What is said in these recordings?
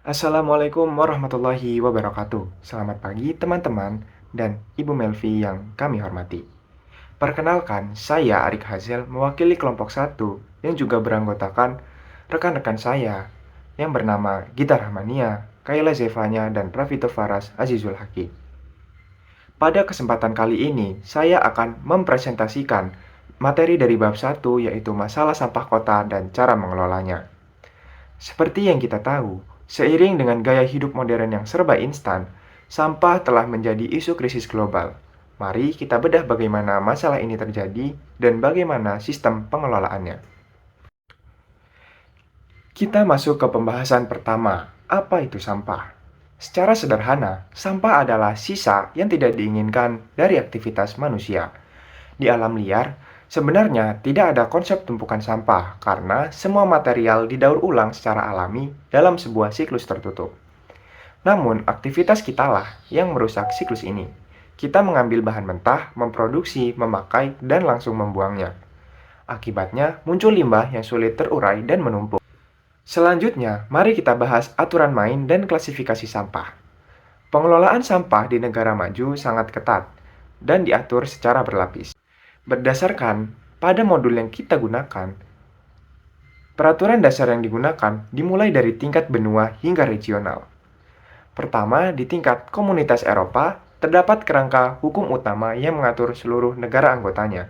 Assalamualaikum warahmatullahi wabarakatuh. Selamat pagi teman-teman dan Ibu Melvi yang kami hormati. Perkenalkan, saya Arik Hazel mewakili kelompok satu yang juga beranggotakan rekan-rekan saya yang bernama Gita Rahmania, Kayla Zevanya, dan Rafito Faras Azizul Haki. Pada kesempatan kali ini, saya akan mempresentasikan materi dari bab 1 yaitu masalah sampah kota dan cara mengelolanya. Seperti yang kita tahu, seiring dengan gaya hidup modern yang serba instan, sampah telah menjadi isu krisis global. Mari kita bedah bagaimana masalah ini terjadi dan bagaimana sistem pengelolaannya. Kita masuk ke pembahasan pertama, apa itu sampah? Secara sederhana, sampah adalah sisa yang tidak diinginkan dari aktivitas manusia. Di alam liar, sebenarnya tidak ada konsep tumpukan sampah karena semua material didaur ulang secara alami dalam sebuah siklus tertutup. Namun, aktivitas kitalah yang merusak siklus ini. Kita mengambil bahan mentah, memproduksi, memakai, dan langsung membuangnya. Akibatnya, muncul limbah yang sulit terurai dan menumpuk. Selanjutnya, mari kita bahas aturan main dan klasifikasi sampah. Pengelolaan sampah di negara maju sangat ketat dan diatur secara berlapis. Berdasarkan pada modul yang kita gunakan, peraturan dasar yang digunakan dimulai dari tingkat benua hingga regional. Pertama, di tingkat komunitas Eropa, terdapat kerangka hukum utama yang mengatur seluruh negara anggotanya.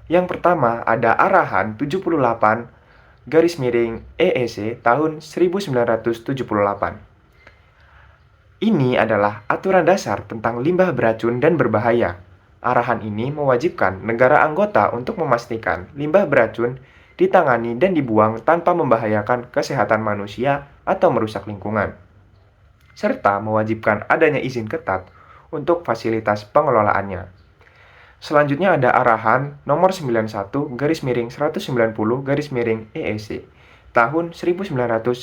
Yang pertama, ada Arahan 78 garis miring EEC tahun 1978. Ini adalah aturan dasar tentang limbah beracun dan berbahaya. Arahan ini mewajibkan negara anggota untuk memastikan limbah beracun ditangani dan dibuang tanpa membahayakan kesehatan manusia atau merusak lingkungan, serta mewajibkan adanya izin ketat untuk fasilitas pengelolaannya. Selanjutnya ada Arahan nomor 91 garis miring 190 garis miring EEC tahun 1991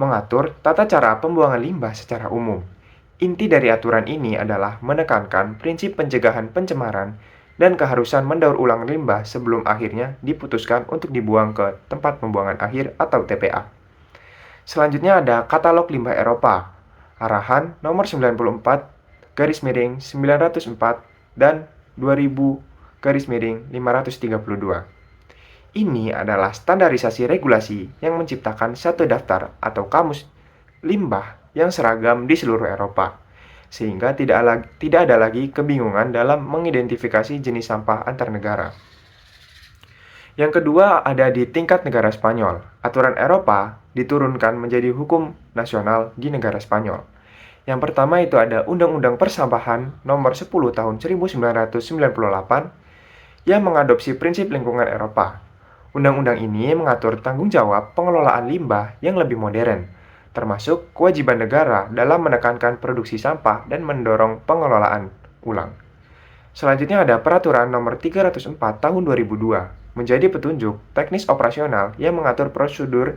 mengatur tata cara pembuangan limbah secara umum. Inti dari aturan ini adalah menekankan prinsip pencegahan pencemaran dan keharusan mendaur ulang limbah sebelum akhirnya diputuskan untuk dibuang ke tempat pembuangan akhir atau TPA. Selanjutnya ada Katalog Limbah Eropa, Arahan nomor 94 garis miring 904 dan 2000 garis miring 532. Ini adalah standarisasi regulasi yang menciptakan satu daftar atau kamus limbah yang seragam di seluruh Eropa, sehingga tidak ada lagi kebingungan dalam mengidentifikasi jenis sampah antar negara. Yang kedua ada di tingkat negara Spanyol. Aturan Eropa diturunkan menjadi hukum nasional di negara Spanyol. Yang pertama itu ada Undang-Undang Persampahan Nomor 10 Tahun 1998 yang mengadopsi prinsip lingkungan Eropa. Undang-undang ini mengatur tanggung jawab pengelolaan limbah yang lebih modern, termasuk kewajiban negara dalam menekankan produksi sampah dan mendorong pengelolaan ulang. Selanjutnya ada Peraturan Nomor 304 Tahun 2002, menjadi petunjuk teknis operasional yang mengatur prosedur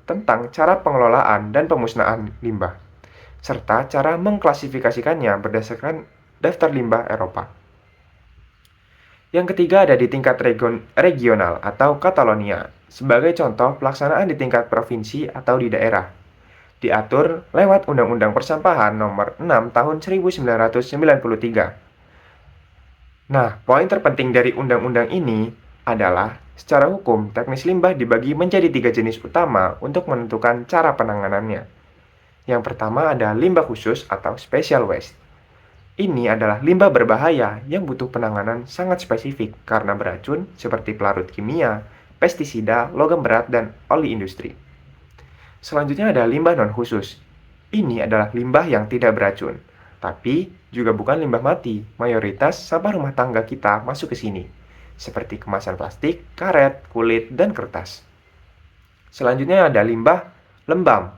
tentang cara pengelolaan dan pemusnahan limbah, serta cara mengklasifikasikannya berdasarkan daftar limbah Eropa. Yang ketiga ada di tingkat regional atau Catalonia, sebagai contoh pelaksanaan di tingkat provinsi atau di daerah. Diatur lewat Undang-Undang Persampahan Nomor 6 Tahun 1993. Nah, poin terpenting dari undang-undang ini adalah secara hukum, teknis limbah dibagi menjadi 3 jenis utama untuk menentukan cara penanganannya. Yang pertama ada limbah khusus atau special waste. Ini adalah limbah berbahaya yang butuh penanganan sangat spesifik karena beracun seperti pelarut kimia, pestisida, logam berat, dan oli industri. Selanjutnya ada limbah non-khusus. Ini adalah limbah yang tidak beracun, tapi juga bukan limbah mati. Mayoritas sampah rumah tangga kita masuk ke sini, seperti kemasan plastik, karet, kulit, dan kertas. Selanjutnya ada limbah lembam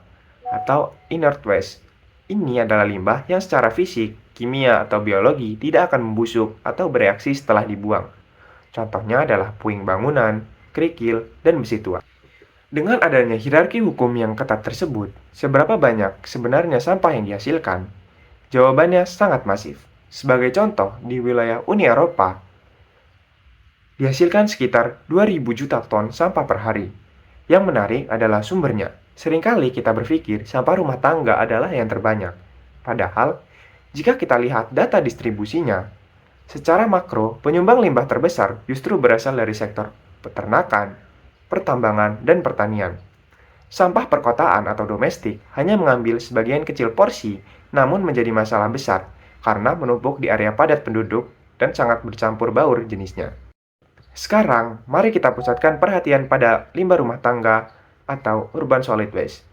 atau inert waste. Ini adalah limbah yang secara fisik, kimia, atau biologi tidak akan membusuk atau bereaksi setelah dibuang. Contohnya adalah puing bangunan, kerikil, dan besi tua. Dengan adanya hierarki hukum yang ketat tersebut, seberapa banyak sebenarnya sampah yang dihasilkan? Jawabannya sangat masif. Sebagai contoh, di wilayah Uni Eropa, dihasilkan sekitar 2.000 juta ton sampah per hari. Yang menarik adalah sumbernya. Seringkali kita berpikir sampah rumah tangga adalah yang terbanyak. Padahal, jika kita lihat data distribusinya, secara makro, penyumbang limbah terbesar justru berasal dari sektor peternakan, pertambangan, dan pertanian. Sampah perkotaan atau domestik hanya mengambil sebagian kecil porsi, namun menjadi masalah besar karena menumpuk di area padat penduduk dan sangat bercampur baur jenisnya. Sekarang, mari kita pusatkan perhatian pada limbah rumah tangga atau urban solid waste.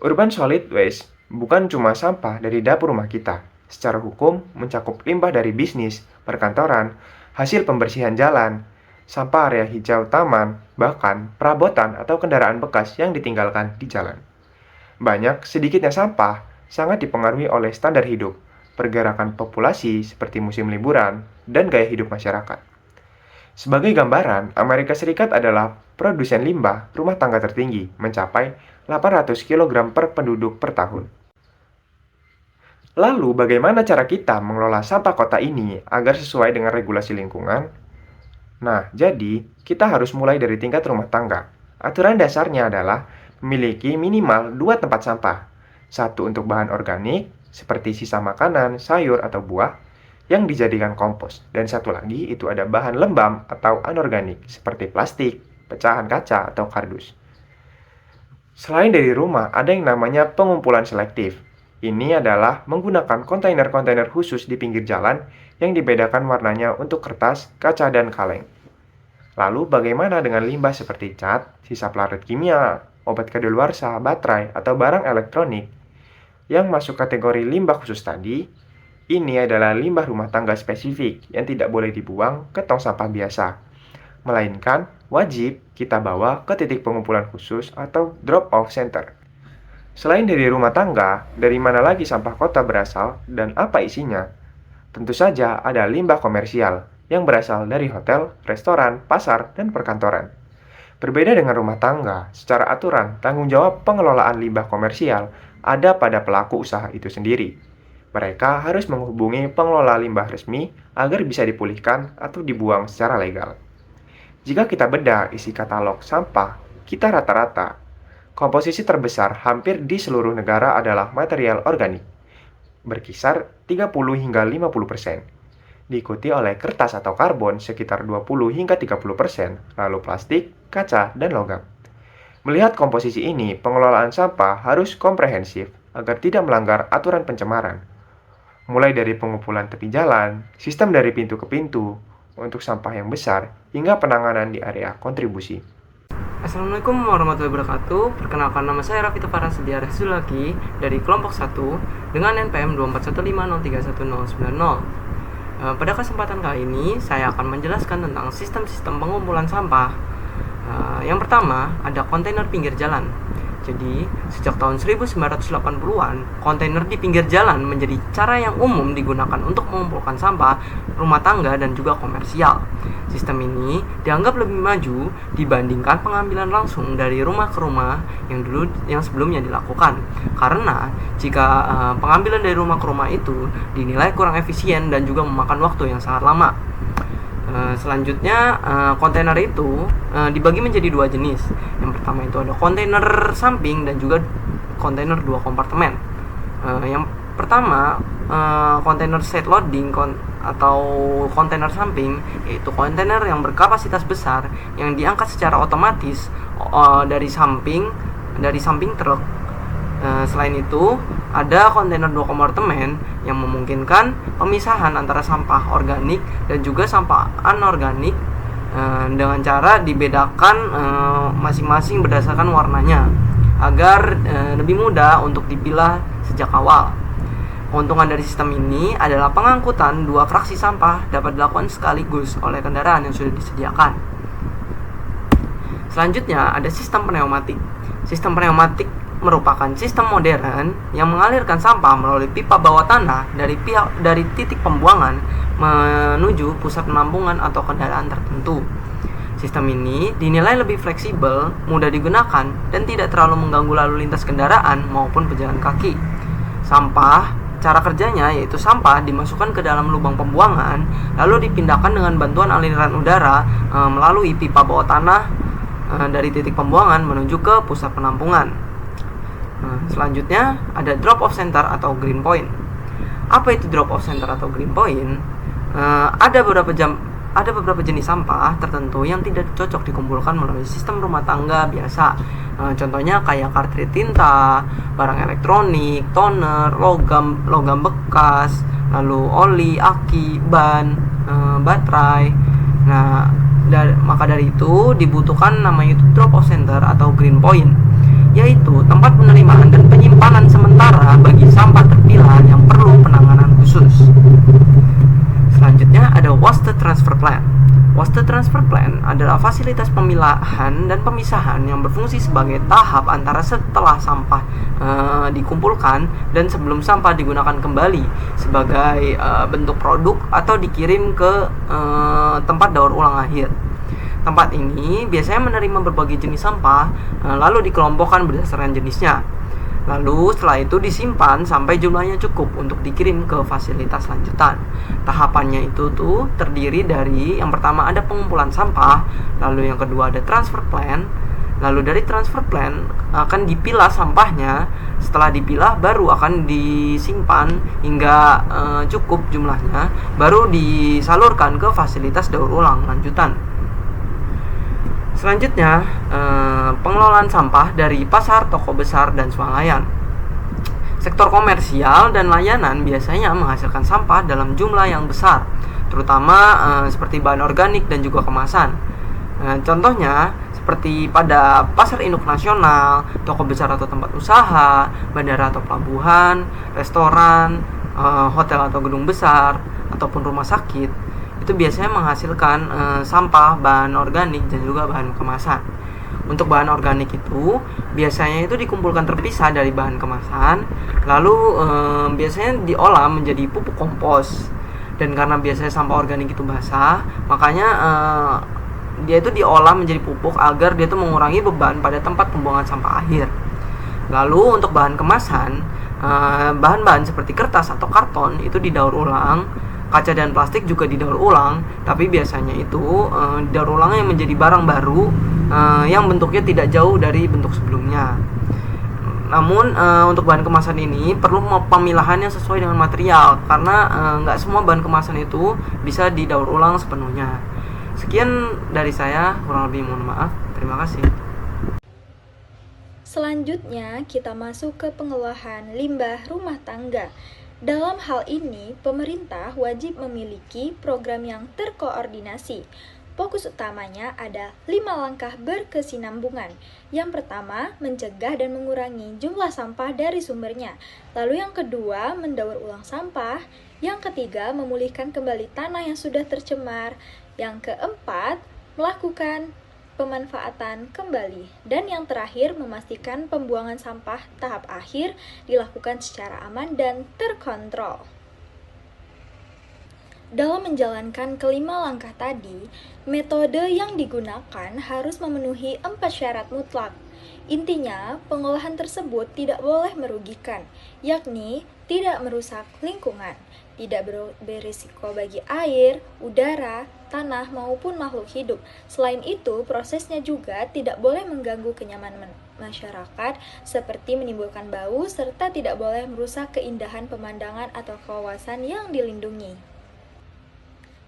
Urban solid waste bukan cuma sampah dari dapur rumah kita. Secara hukum, mencakup limbah dari bisnis, perkantoran, hasil pembersihan jalan, sampah area hijau taman, bahkan perabotan atau kendaraan bekas yang ditinggalkan di jalan. Banyak sedikitnya sampah sangat dipengaruhi oleh standar hidup, pergerakan populasi seperti musim liburan, dan gaya hidup masyarakat. Sebagai gambaran, Amerika Serikat adalah produsen limbah rumah tangga tertinggi, mencapai 800 kg per penduduk per tahun. Lalu, bagaimana cara kita mengelola sampah kota ini agar sesuai dengan regulasi lingkungan? Nah, jadi kita harus mulai dari tingkat rumah tangga. Aturan dasarnya adalah memiliki minimal 2 tempat sampah. Satu untuk bahan organik, seperti sisa makanan, sayur, atau buah, yang dijadikan kompos. Dan satu lagi itu ada bahan lembab atau anorganik, seperti plastik, pecahan kaca, atau kardus. Selain dari rumah, ada yang namanya pengumpulan selektif. Ini adalah menggunakan kontainer-kontainer khusus di pinggir jalan yang dibedakan warnanya untuk kertas, kaca, dan kaleng. Lalu bagaimana dengan limbah seperti cat, sisa pelarut kimia, obat kadaluarsa, baterai, atau barang elektronik yang masuk kategori limbah khusus tadi? Ini adalah limbah rumah tangga spesifik yang tidak boleh dibuang ke tong sampah biasa, melainkan wajib kita bawa ke titik pengumpulan khusus atau drop-off center. Selain dari rumah tangga, dari mana lagi sampah kota berasal dan apa isinya? Tentu saja ada limbah komersial yang berasal dari hotel, restoran, pasar, dan perkantoran. Berbeda dengan rumah tangga, secara aturan, tanggung jawab pengelolaan limbah komersial ada pada pelaku usaha itu sendiri. Mereka harus menghubungi pengelola limbah resmi agar bisa dipulihkan atau dibuang secara legal. Jika kita bedah isi katalog sampah, kita rata-rata, komposisi terbesar hampir di seluruh negara adalah material organik, berkisar 30 hingga 50%. Diikuti oleh kertas atau karbon sekitar 20 hingga 30%, lalu plastik, kaca, dan logam. Melihat komposisi ini, pengelolaan sampah harus komprehensif agar tidak melanggar aturan pencemaran. Mulai dari pengumpulan tepi jalan, sistem dari pintu ke pintu, untuk sampah yang besar, hingga penanganan di area kontribusi. Assalamualaikum warahmatullahi wabarakatuh. Perkenalkan, nama saya Raffi Tafara Sedia Rasulaki dari kelompok 1 dengan NPM 2415031090. Pada kesempatan kali ini, saya akan menjelaskan tentang sistem-sistem pengumpulan sampah. Yang pertama, ada kontainer pinggir jalan. Jadi, sejak tahun 1980-an, kontainer di pinggir jalan menjadi cara yang umum digunakan untuk mengumpulkan sampah rumah tangga dan juga komersial. Sistem ini dianggap lebih maju dibandingkan pengambilan langsung dari rumah ke rumah yang sebelumnya dilakukan. Karena jika pengambilan dari rumah ke rumah itu dinilai kurang efisien dan juga memakan waktu yang sangat lama. Selanjutnya, kontainer itu dibagi menjadi dua jenis. Yang pertama itu ada kontainer samping dan juga kontainer 2 kompartemen. Yang pertama, kontainer side loading atau kontainer samping, yaitu kontainer yang berkapasitas besar yang diangkat secara otomatis dari samping truk. Selain itu, ada kontainer 2 kompartemen yang memungkinkan pemisahan antara sampah organik dan juga sampah anorganik dengan cara dibedakan masing-masing berdasarkan warnanya agar lebih mudah untuk dipilah sejak awal. Keuntungan dari sistem ini adalah pengangkutan 2 fraksi sampah dapat dilakukan sekaligus oleh kendaraan yang sudah disediakan. Selanjutnya ada sistem pneumatik. Sistem pneumatik merupakan sistem modern yang mengalirkan sampah melalui pipa bawah tanah dari titik pembuangan menuju pusat penampungan atau kendaraan tertentu. Sistem ini dinilai lebih fleksibel, mudah digunakan, dan tidak terlalu mengganggu lalu lintas kendaraan maupun pejalan kaki. Cara kerjanya yaitu sampah dimasukkan ke dalam lubang pembuangan, lalu dipindahkan dengan bantuan aliran udara melalui pipa bawah tanah dari titik pembuangan menuju ke pusat penampungan. Selanjutnya ada drop off center atau green point. Apa itu drop off center atau green point? Ada beberapa jenis sampah tertentu yang tidak cocok dikumpulkan melalui sistem rumah tangga biasa. Contohnya kayak kartrid tinta, barang elektronik, toner, logam bekas, lalu oli, aki, ban, baterai. Nah, maka dari itu dibutuhkan namanya itu drop off center atau green point, yaitu tempat penerimaan dan penyimpanan sementara bagi sampah terpilah yang perlu penanganan khusus. Selanjutnya ada waste transfer plan. Waste transfer plan adalah fasilitas pemilahan dan pemisahan yang berfungsi sebagai tahap antara setelah sampah dikumpulkan dan sebelum sampah digunakan kembali sebagai bentuk produk atau dikirim ke tempat daur ulang akhir. Tempat ini biasanya menerima berbagai jenis sampah, lalu dikelompokkan berdasarkan jenisnya. Lalu setelah itu disimpan sampai jumlahnya cukup untuk dikirim ke fasilitas lanjutan. Tahapannya itu tuh terdiri dari yang pertama ada pengumpulan sampah, lalu yang kedua ada transfer plan. Lalu dari transfer plan akan dipilah sampahnya. Setelah dipilah baru akan disimpan hingga cukup jumlahnya, baru disalurkan ke fasilitas daur ulang lanjutan. Selanjutnya, pengelolaan sampah dari pasar, toko besar, dan swalayan. Sektor komersial dan layanan biasanya menghasilkan sampah dalam jumlah yang besar, terutama seperti bahan organik dan juga kemasan. Contohnya, seperti pada pasar induk nasional, toko besar atau tempat usaha, bandara atau pelabuhan, restoran, hotel atau gedung besar, ataupun rumah sakit, itu biasanya menghasilkan sampah bahan organik dan juga bahan kemasan. Untuk bahan organik itu biasanya itu dikumpulkan terpisah dari bahan kemasan, lalu biasanya diolah menjadi pupuk kompos. Dan karena biasanya sampah organik itu basah, makanya dia itu diolah menjadi pupuk agar dia itu mengurangi beban pada tempat pembuangan sampah akhir. Lalu untuk bahan kemasan, bahan-bahan seperti kertas atau karton itu didaur ulang. Kaca dan plastik juga didaur ulang, tapi biasanya itu didaur ulangnya menjadi barang baru yang bentuknya tidak jauh dari bentuk sebelumnya. Namun untuk bahan kemasan ini perlu pemilahan yang sesuai dengan material, karena nggak semua bahan kemasan itu bisa didaur ulang sepenuhnya. Sekian dari saya, kurang lebih mohon maaf. Terima kasih. Selanjutnya kita masuk ke pengolahan limbah rumah tangga. Dalam hal ini, pemerintah wajib memiliki program yang terkoordinasi. Fokus utamanya ada 5 langkah berkesinambungan. Yang pertama, mencegah dan mengurangi jumlah sampah dari sumbernya. Lalu yang kedua, mendaur ulang sampah. Yang ketiga, memulihkan kembali tanah yang sudah tercemar. Yang keempat, melakukan pemanfaatan kembali. Dan yang terakhir, memastikan pembuangan sampah tahap akhir dilakukan secara aman dan terkontrol. Dalam menjalankan kelima langkah tadi, metode yang digunakan harus memenuhi 4 syarat mutlak. Intinya, pengolahan tersebut tidak boleh merugikan, yakni tidak merusak lingkungan, tidak berisiko bagi air, udara, tanah, maupun makhluk hidup. Selain itu, prosesnya juga tidak boleh mengganggu kenyamanan masyarakat, seperti menimbulkan bau, serta tidak boleh merusak keindahan pemandangan atau kawasan yang dilindungi.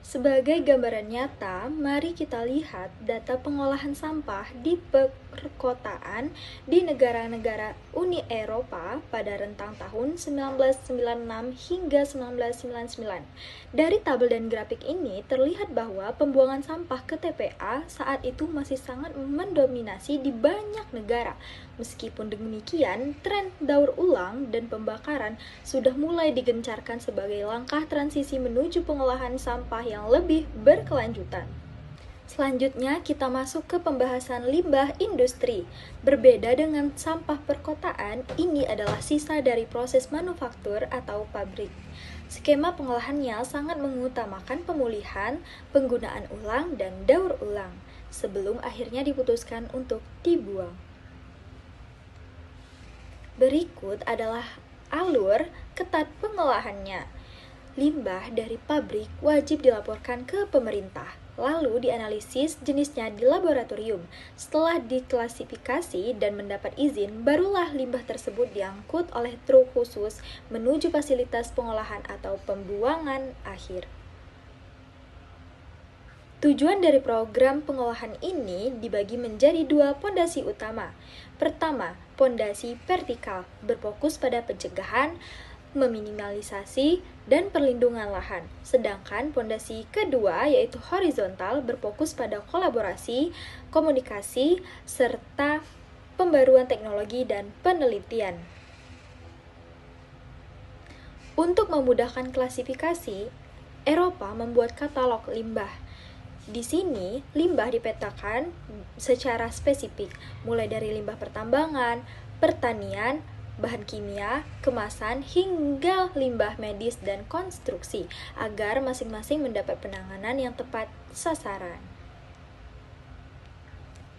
Sebagai gambaran nyata, mari kita lihat data pengolahan sampah di perkotaan di negara-negara Uni Eropa pada rentang tahun 1996 hingga 1999. Dari tabel dan grafik ini terlihat bahwa pembuangan sampah ke TPA saat itu masih sangat mendominasi di banyak negara. Meskipun demikian, tren daur ulang dan pembakaran sudah mulai digencarkan sebagai langkah transisi menuju pengolahan sampah yang lebih berkelanjutan. Selanjutnya, kita masuk ke pembahasan limbah industri. Berbeda dengan sampah perkotaan, ini adalah sisa dari proses manufaktur atau pabrik. Skema pengolahannya sangat mengutamakan pemulihan, penggunaan ulang, dan daur ulang, sebelum akhirnya diputuskan untuk dibuang. Berikut adalah alur ketat pengolahannya. Limbah dari pabrik wajib dilaporkan ke pemerintah. lalu dianalisis jenisnya di laboratorium. Setelah diklasifikasi dan mendapat izin, barulah limbah tersebut diangkut oleh truk khusus menuju fasilitas pengolahan atau pembuangan akhir. Tujuan dari program pengolahan ini dibagi menjadi dua pondasi utama. Pertama, pondasi vertikal berfokus pada pencegahan, meminimalisasi, dan perlindungan lahan. Sedangkan pondasi kedua yaitu horizontal berfokus pada kolaborasi, komunikasi, serta pembaruan teknologi dan penelitian. Untuk memudahkan klasifikasi, Eropa membuat katalog limbah. Di sini, limbah dipetakan secara spesifik, mulai dari limbah pertambangan, pertanian, bahan kimia, kemasan, hingga limbah medis dan konstruksi, agar masing-masing mendapat penanganan yang tepat sasaran.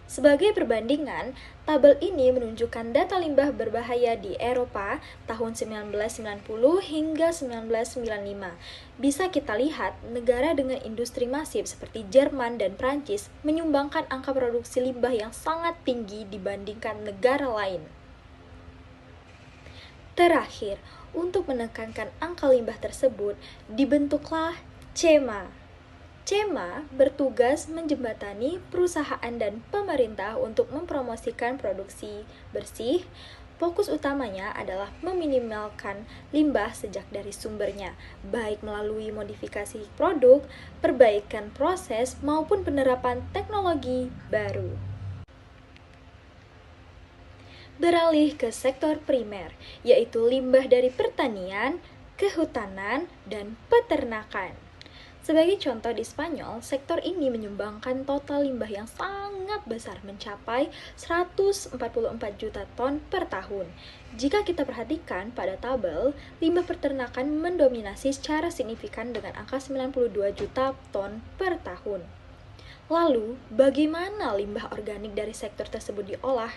Sebagai perbandingan, tabel ini menunjukkan data limbah berbahaya di Eropa tahun 1990 hingga 1995. Bisa kita lihat, negara dengan industri masif seperti Jerman dan Prancis menyumbangkan angka produksi limbah yang sangat tinggi dibandingkan negara lain. Terakhir, untuk menekankan angka limbah tersebut, dibentuklah CEMA. CEMA bertugas menjembatani perusahaan dan pemerintah untuk mempromosikan produksi bersih. Fokus utamanya adalah meminimalkan limbah sejak dari sumbernya, baik melalui modifikasi produk, perbaikan proses, maupun penerapan teknologi baru. Beralih ke sektor primer, yaitu limbah dari pertanian, kehutanan, dan peternakan. Sebagai contoh di Spanyol, sektor ini menyumbangkan total limbah yang sangat besar mencapai 144 juta ton per tahun. Jika kita perhatikan pada tabel, limbah peternakan mendominasi secara signifikan dengan angka 92 juta ton per tahun. Lalu, bagaimana limbah organik dari sektor tersebut diolah?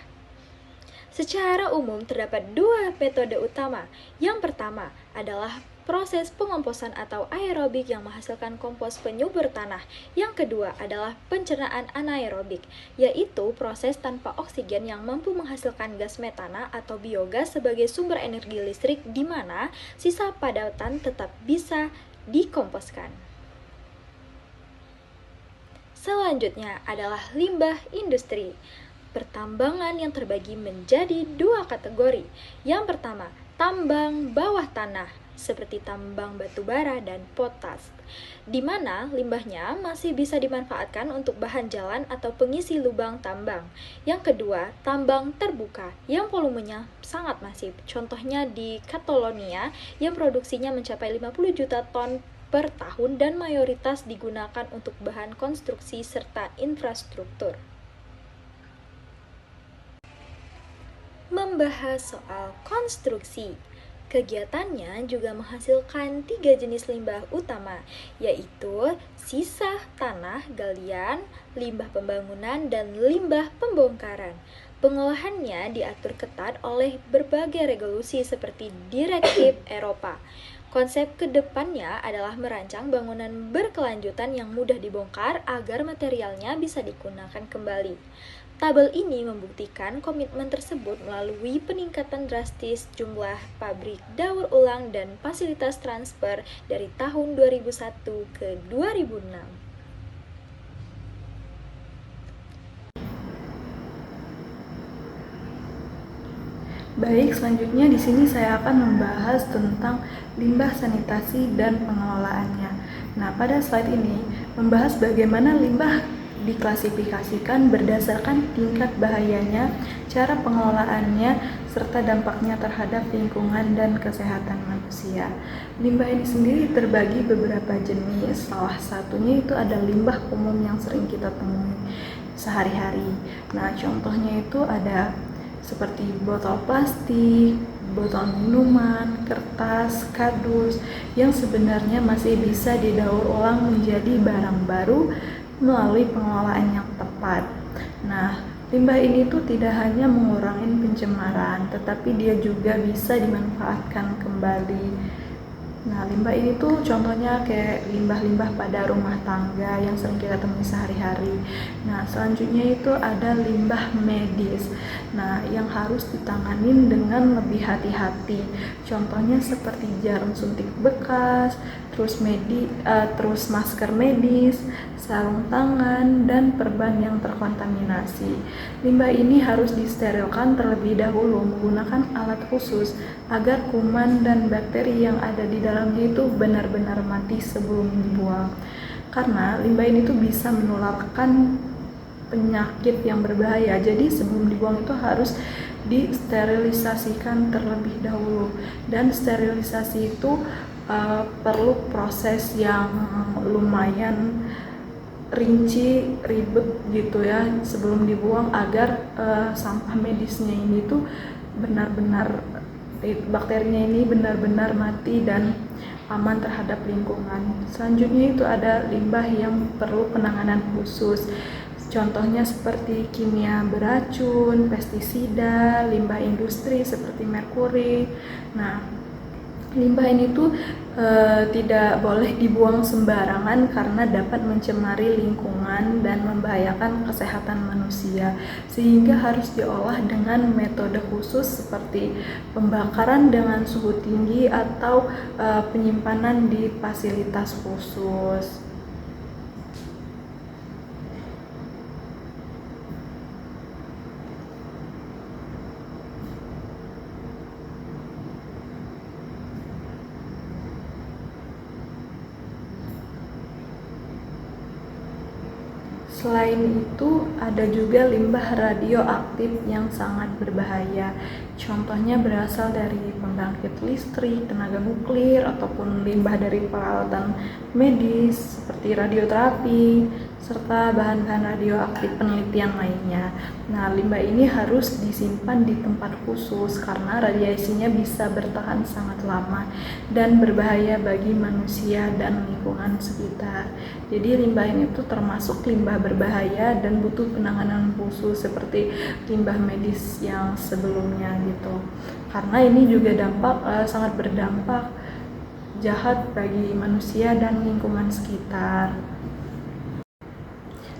Secara umum terdapat dua metode utama. Yang pertama adalah proses pengomposan atau aerobik yang menghasilkan kompos penyubur tanah. Yang kedua adalah pencernaan anaerobik, yaitu proses tanpa oksigen yang mampu menghasilkan gas metana atau biogas sebagai sumber energi listrik di mana sisa padatan tetap bisa dikomposkan. Selanjutnya adalah limbah industri. Pertambangan yang terbagi menjadi dua kategori. Yang pertama, tambang bawah tanah, seperti tambang batu bara dan potas, di mana limbahnya masih bisa dimanfaatkan untuk bahan jalan atau pengisi lubang tambang. Yang kedua, tambang terbuka, yang volumenya sangat masif. Contohnya di Catalonia, yang produksinya mencapai 50 juta ton per tahun dan mayoritas digunakan untuk bahan konstruksi serta infrastruktur. Membahas soal konstruksi, kegiatannya juga menghasilkan 3 jenis limbah utama, yaitu sisa tanah galian, limbah pembangunan, dan limbah pembongkaran. Pengolahannya diatur ketat oleh berbagai regulasi seperti Direktif Eropa. Konsep kedepannya adalah merancang bangunan berkelanjutan yang mudah dibongkar agar materialnya bisa digunakan kembali. Tabel ini membuktikan komitmen tersebut melalui peningkatan drastis jumlah pabrik daur ulang dan fasilitas transfer dari tahun 2001 ke 2006. Baik, selanjutnya di sini saya akan membahas tentang limbah sanitasi dan pengelolaannya. Nah, pada slide ini membahas bagaimana limbah diklasifikasikan berdasarkan tingkat bahayanya, cara pengelolaannya, serta dampaknya terhadap lingkungan dan kesehatan manusia. Limbah ini sendiri terbagi beberapa jenis, salah satunya itu ada limbah umum yang sering kita temui sehari-hari. Nah, contohnya itu ada seperti botol plastik, botol minuman, kertas, kardus yang sebenarnya masih bisa didaur ulang menjadi barang baru melalui pengelolaan yang tepat. Nah, limbah ini tuh tidak hanya mengurangi pencemaran, tetapi dia juga bisa dimanfaatkan kembali. Nah, limbah ini tuh contohnya kayak limbah-limbah pada rumah tangga yang sering kita temui sehari-hari. Nah, selanjutnya itu ada limbah medis. Nah, yang harus ditanganin dengan lebih hati-hati. Contohnya seperti jarum suntik bekas, terus masker medis, sarung tangan, dan perban yang terkontaminasi. Limbah ini harus disterilkan terlebih dahulu menggunakan alat khusus agar kuman dan bakteri yang ada di dalamnya itu benar-benar mati sebelum dibuang. Karena limbah ini tuh bisa menularkan penyakit yang berbahaya. Jadi sebelum dibuang itu harus disterilisasikan terlebih dahulu. Dan sterilisasi itu perlu proses yang lumayan rinci, ribet gitu ya sebelum dibuang agar sampah medisnya ini tuh benar-benar bakterinya ini benar-benar mati dan aman terhadap lingkungan. Selanjutnya itu ada limbah yang perlu penanganan khusus. Contohnya seperti kimia beracun, pestisida, limbah industri seperti merkuri. Nah, limbah ini tuh tidak boleh dibuang sembarangan karena dapat mencemari lingkungan dan membahayakan kesehatan manusia, sehingga harus diolah dengan metode khusus seperti pembakaran dengan suhu tinggi atau penyimpanan di fasilitas khusus. Selain itu, ada juga limbah radioaktif yang sangat berbahaya. Contohnya berasal dari pembangkit listrik, tenaga nuklir, ataupun limbah dari peralatan medis seperti radioterapi, serta bahan-bahan radioaktif penelitian lainnya. Nah, limbah ini harus disimpan di tempat khusus karena radiasinya bisa bertahan sangat lama dan berbahaya bagi manusia dan lingkungan sekitar. Jadi limbah ini tuh termasuk limbah berbahaya dan butuh penanganan khusus seperti limbah medis yang sebelumnya gitu. Karena ini juga sangat berdampak jahat bagi manusia dan lingkungan sekitar.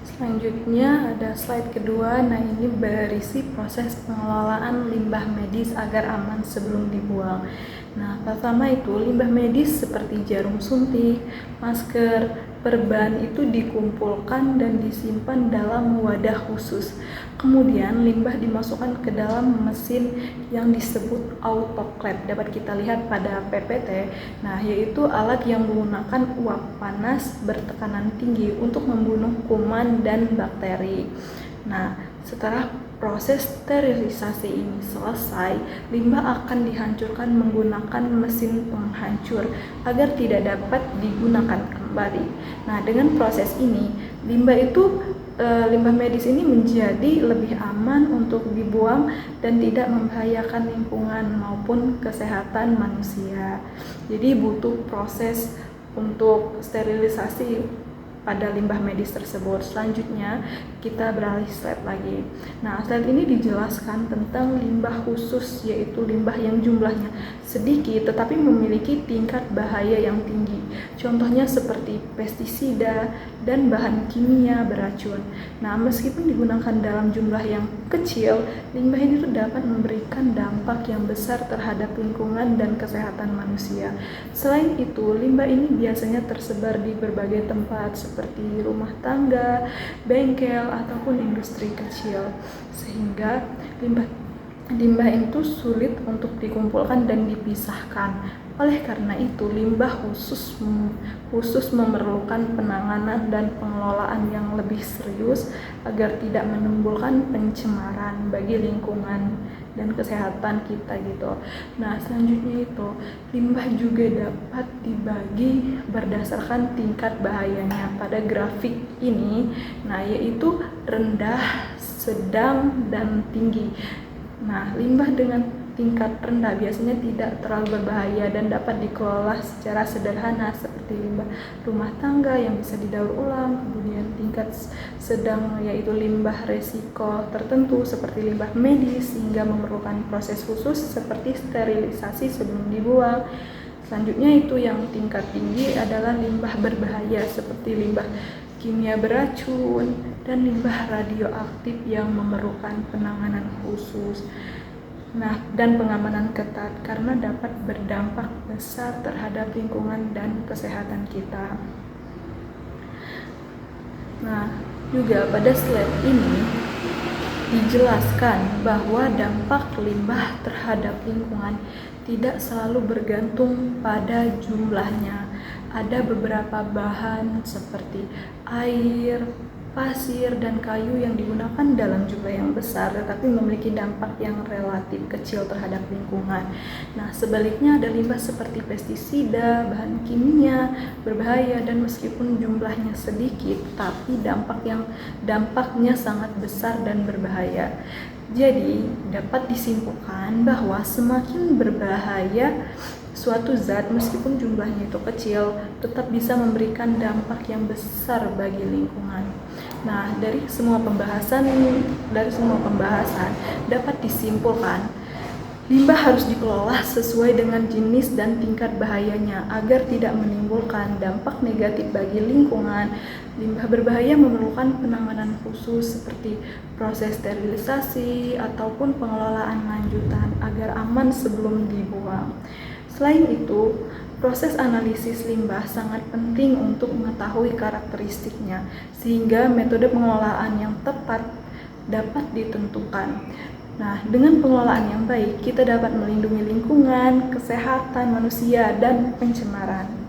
Selanjutnya ada slide kedua. Nah, ini berisi proses pengelolaan limbah medis agar aman sebelum dibuang. Nah, pertama itu limbah medis seperti jarum suntik, masker, perban itu dikumpulkan dan disimpan dalam wadah khusus. Kemudian limbah dimasukkan ke dalam mesin yang disebut autoclave. Dapat kita lihat pada PPT. Nah, yaitu alat yang menggunakan uap panas bertekanan tinggi untuk membunuh kuman dan bakteri. Nah, setelah proses sterilisasi ini selesai, limbah akan dihancurkan menggunakan mesin penghancur agar tidak dapat digunakan kembali. Nah, dengan proses ini, limbah medis ini menjadi lebih aman untuk dibuang dan tidak membahayakan lingkungan maupun kesehatan manusia. Jadi butuh proses untuk sterilisasi pada limbah medis tersebut. Selanjutnya kita beralih slide lagi. Nah, slide ini dijelaskan tentang limbah khusus, yaitu limbah yang jumlahnya sedikit tetapi memiliki tingkat bahaya yang tinggi. Contohnya seperti pestisida dan bahan kimia beracun. Nah, meskipun digunakan dalam jumlah yang kecil, limbah ini dapat memberikan dampak yang besar terhadap lingkungan dan kesehatan manusia. Selain itu, limbah ini biasanya tersebar di berbagai tempat seperti rumah tangga, bengkel, ataupun industri kecil, sehingga limbah itu sulit untuk dikumpulkan dan dipisahkan. Oleh karena itu, limbah khusus memerlukan penanganan dan pengelolaan yang lebih serius agar tidak menimbulkan pencemaran bagi lingkungan dan kesehatan kita gitu. Nah, selanjutnya itu limbah juga dapat dibagi berdasarkan tingkat bahayanya pada grafik ini. Nah, yaitu rendah, sedang, dan tinggi. Nah, limbah dengan tingkat rendah biasanya tidak terlalu berbahaya dan dapat dikelola secara sederhana seperti limbah rumah tangga yang bisa didaur ulang. Kemudian tingkat sedang yaitu limbah resiko tertentu seperti limbah medis sehingga memerlukan proses khusus seperti sterilisasi sebelum dibuang. Selanjutnya itu yang tingkat tinggi adalah limbah berbahaya seperti limbah kimia beracun dan limbah radioaktif yang memerlukan penanganan khusus. Nah, dan pengamanan ketat karena dapat berdampak besar terhadap lingkungan dan kesehatan kita. Nah, juga pada slide ini dijelaskan bahwa dampak limbah terhadap lingkungan tidak selalu bergantung pada jumlahnya. Ada beberapa bahan seperti air, pasir, dan kayu yang digunakan dalam jumlah yang besar tetapi memiliki dampak yang relatif kecil terhadap lingkungan. Nah, sebaliknya ada limbah seperti pestisida, bahan kimia berbahaya dan meskipun jumlahnya sedikit tapi dampaknya sangat besar dan berbahaya. Jadi, dapat disimpulkan bahwa semakin berbahaya suatu zat meskipun jumlahnya itu kecil tetap bisa memberikan dampak yang besar bagi lingkungan. Nah, dari semua pembahasan dapat disimpulkan limbah harus dikelola sesuai dengan jenis dan tingkat bahayanya agar tidak menimbulkan dampak negatif bagi lingkungan. Limbah berbahaya memerlukan penanganan khusus seperti proses sterilisasi ataupun pengelolaan lanjutan agar aman sebelum dibuang. Selain itu, proses analisis limbah sangat penting untuk mengetahui karakteristiknya, sehingga metode pengelolaan yang tepat dapat ditentukan. Nah, dengan pengelolaan yang baik, kita dapat melindungi lingkungan, kesehatan manusia, dan pencemaran.